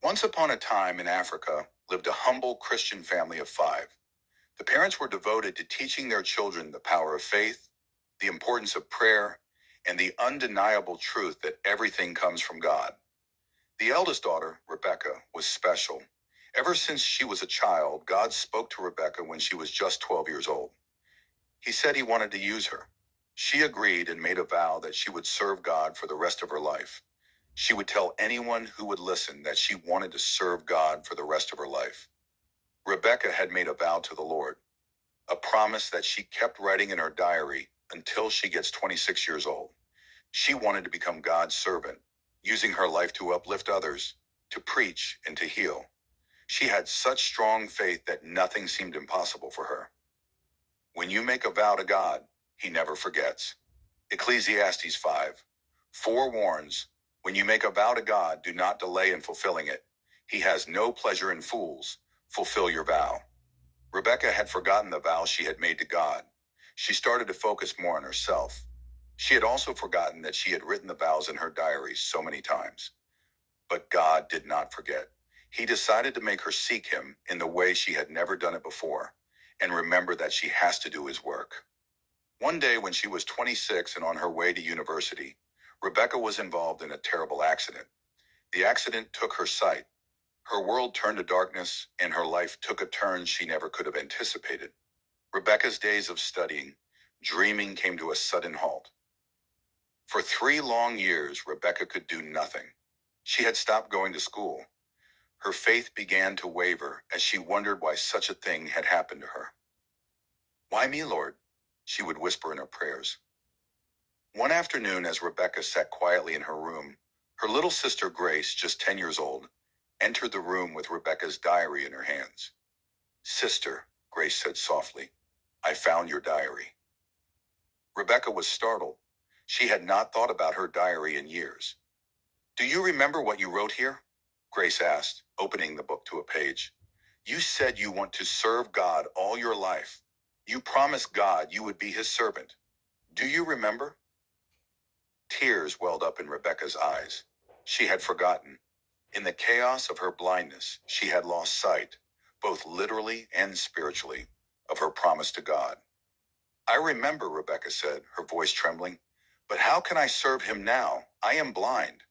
Once upon a time in Africa lived a humble Christian family of five. The parents were devoted to teaching their children the power of faith, the importance of prayer, and the undeniable truth that everything comes from God. The eldest daughter, Rebecca, was special. Ever since she was a child, God spoke to Rebecca when she was just 12 years old. He said he wanted to use her. She agreed and made a vow that she would serve God for the rest of her life. She would tell anyone who would listen that she wanted to serve God for the rest of her life. Rebecca had made a vow to the Lord, a promise that she kept writing in her diary until she gets 26 years old. She wanted to become God's servant, using her life to uplift others, to preach, and to heal. She had such strong faith that nothing seemed impossible for her. When you make a vow to God, he never forgets. Ecclesiastes 5:4 warns, when you make a vow to God, do not delay in fulfilling it. He has no pleasure in fools. Fulfill your vow. Rebecca had forgotten the vow she had made to God. She started to focus more on herself. She had also forgotten that she had written the vows in her diary so many times. But God did not forget. He decided to make her seek him in the way she had never done it before, and remember that she has to do his work. One day when she was 26 and on her way to university, Rebecca was involved in a terrible accident. The accident took her sight. Her world turned to darkness, and her life took a turn she never could have anticipated. Rebecca's days of studying, dreaming came to a sudden halt. For 3 long years, Rebecca could do nothing. She had stopped going to school. Her faith began to waver as she wondered why such a thing had happened to her. "Why me, Lord?" she would whisper in her prayers. One afternoon, as Rebecca sat quietly in her room, her little sister Grace, just 10 years old, entered the room with Rebecca's diary in her hands. "Sister," Grace said softly, "I found your diary." Rebecca was startled. She had not thought about her diary in years. "Do you remember what you wrote here?" Grace asked, opening the book to a page. "You said you want to serve God all your life. You promised God you would be his servant. Do you remember?" Tears welled up in Rebecca's eyes. She had forgotten. In the chaos of her blindness, she had lost sight, both literally and spiritually, of her promise to God. "I remember," Rebecca said, her voice trembling, "but how can I serve him now? I am blind."